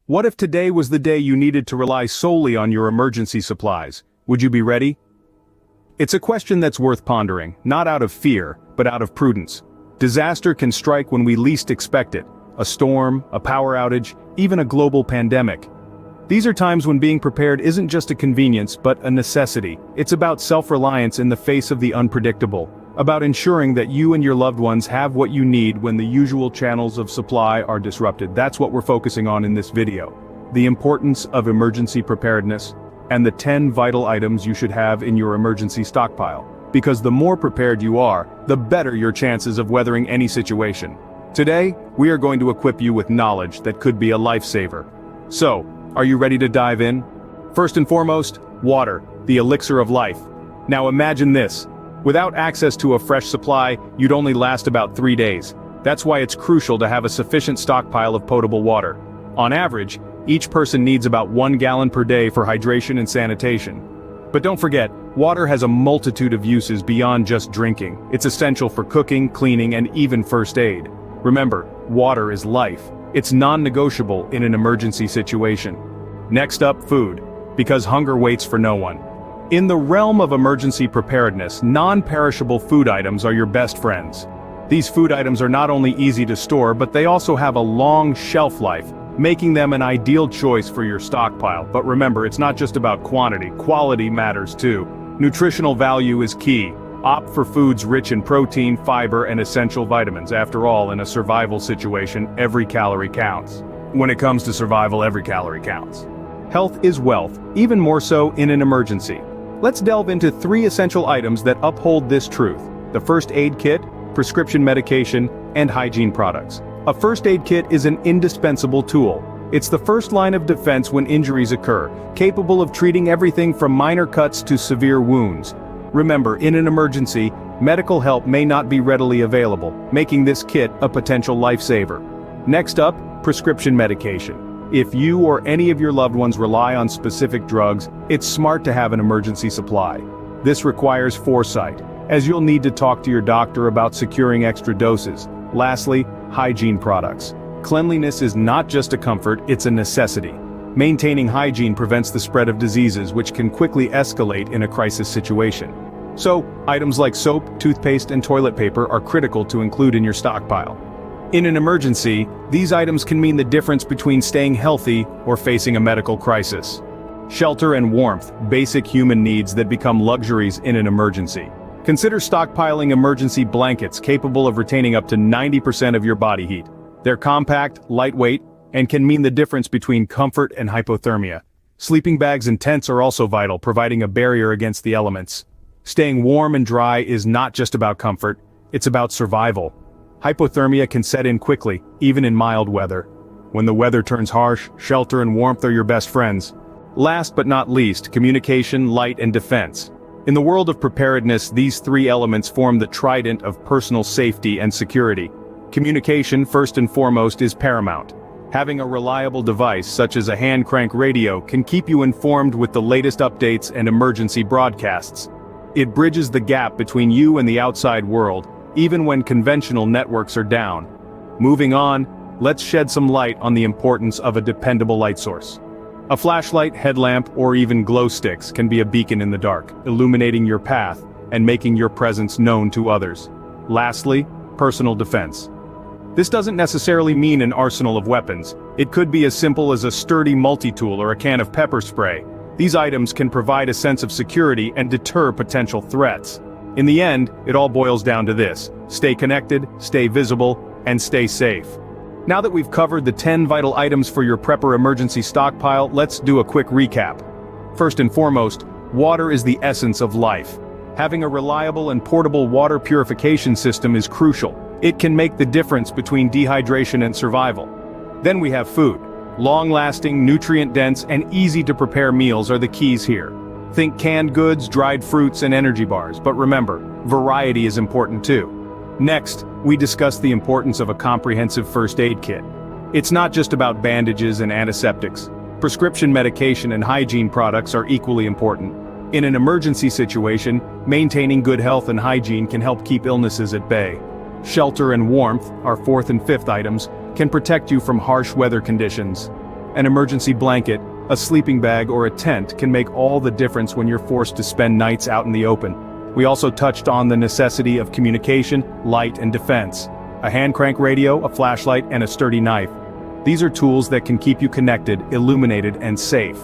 What if today was the day you needed to rely solely on your emergency supplies? Would you be ready? It's a question that's worth pondering, not out of fear, but out of prudence. Disaster can strike when we least expect it. A storm, a power outage, even a global pandemic. These are times when being prepared isn't just a convenience, but a necessity. It's about self-reliance in the face of the unpredictable, about ensuring that you and your loved ones have what you need when the usual channels of supply are disrupted. That's what we're focusing on in this video. The importance of emergency preparedness, and the 10 vital items you should have in your emergency stockpile. Because the more prepared you are, the better your chances of weathering any situation. Today, we are going to equip you with knowledge that could be a lifesaver. So, are you ready to dive in? First and foremost, water, the elixir of life. Now imagine this. Without access to a fresh supply, you'd only last about 3 days. That's why it's crucial to have a sufficient stockpile of potable water. On average, each person needs about 1 gallon per day for hydration and sanitation. But don't forget, water has a multitude of uses beyond just drinking. It's essential for cooking, cleaning, and even first aid. Remember, water is life. It's non-negotiable in an emergency situation. Next up, food. Because hunger waits for no one. In the realm of emergency preparedness, non-perishable food items are your best friends. These food items are not only easy to store, but they also have a long shelf life, making them an ideal choice for your stockpile. But remember, it's not just about quantity, quality matters too. Nutritional value is key. Opt for foods rich in protein, fiber, and essential vitamins. After all, in a survival situation, every calorie counts. When it comes to survival, every calorie counts. Health is wealth, even more so in an emergency. Let's delve into 3 essential items that uphold this truth: the first aid kit, prescription medication, and hygiene products. A first aid kit is an indispensable tool. It's the first line of defense when injuries occur, capable of treating everything from minor cuts to severe wounds. Remember, in an emergency, medical help may not be readily available, making this kit a potential lifesaver. Next up, prescription medication. If you or any of your loved ones rely on specific drugs, it's smart to have an emergency supply. This requires foresight, as you'll need to talk to your doctor about securing extra doses. Lastly, hygiene products. Cleanliness is not just a comfort, it's a necessity. Maintaining hygiene prevents the spread of diseases, which can quickly escalate in a crisis situation. So, items like soap, toothpaste, and toilet paper are critical to include in your stockpile. In an emergency, these items can mean the difference between staying healthy or facing a medical crisis. Shelter and warmth, basic human needs that become luxuries in an emergency. Consider stockpiling emergency blankets capable of retaining up to 90% of your body heat. They're compact, lightweight, and can mean the difference between comfort and hypothermia. Sleeping bags and tents are also vital, providing a barrier against the elements. Staying warm and dry is not just about comfort, it's about survival. Hypothermia can set in quickly, even in mild weather. When the weather turns harsh, shelter and warmth are your best friends. Last but not least, communication, light, and defense. In the world of preparedness, these 3 elements form the trident of personal safety and security. Communication, first and foremost, is paramount. Having a reliable device, such as a hand crank radio, can keep you informed with the latest updates and emergency broadcasts. It bridges the gap between you and the outside world, even when conventional networks are down. Moving on, let's shed some light on the importance of a dependable light source. A flashlight, headlamp, or even glow sticks can be a beacon in the dark, illuminating your path and making your presence known to others. Lastly, personal defense. This doesn't necessarily mean an arsenal of weapons. It could be as simple as a sturdy multi-tool or a can of pepper spray. These items can provide a sense of security and deter potential threats. In the end, it all boils down to this: stay connected, stay visible, and stay safe. Now that we've covered the 10 vital items for your prepper emergency stockpile, let's do a quick recap. First and foremost, water is the essence of life. Having a reliable and portable water purification system is crucial. It can make the difference between dehydration and survival. Then we have food. Long-lasting, nutrient-dense, and easy-to-prepare meals are the keys here. Think canned goods, dried fruits, and energy bars, but remember, variety is important too. Next, we discuss the importance of a comprehensive first aid kit. It's not just about bandages and antiseptics. Prescription medication and hygiene products are equally important. In an emergency situation, maintaining good health and hygiene can help keep illnesses at bay. Shelter and warmth, our 4th and 5th items, can protect you from harsh weather conditions. An emergency blanket, a sleeping bag, or a tent can make all the difference when you're forced to spend nights out in the open. We also touched on the necessity of communication, light, and defense. A hand crank radio, a flashlight, and a sturdy knife. These are tools that can keep you connected, illuminated, and safe.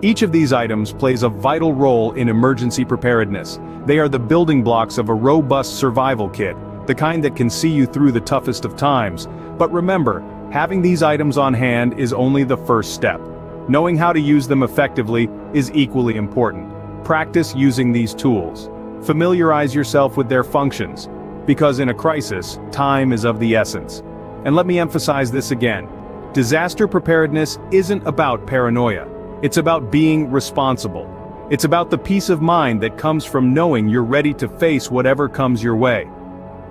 Each of these items plays a vital role in emergency preparedness. They are the building blocks of a robust survival kit, the kind that can see you through the toughest of times. But remember, having these items on hand is only the first step. Knowing how to use them effectively is equally important. Practice using these tools. Familiarize yourself with their functions, because in a crisis, time is of the essence. And let me emphasize this again. Disaster preparedness isn't about paranoia. It's about being responsible. It's about the peace of mind that comes from knowing you're ready to face whatever comes your way.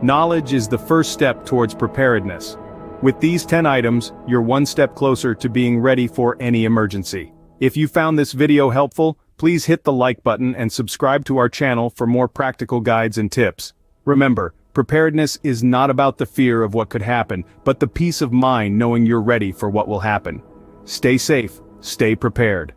Knowledge is the first step towards preparedness. With these 10 items, you're one step closer to being ready for any emergency. If you found this video helpful, please hit the like button and subscribe to our channel for more practical guides and tips. Remember, preparedness is not about the fear of what could happen, but the peace of mind knowing you're ready for what will happen. Stay safe, stay prepared.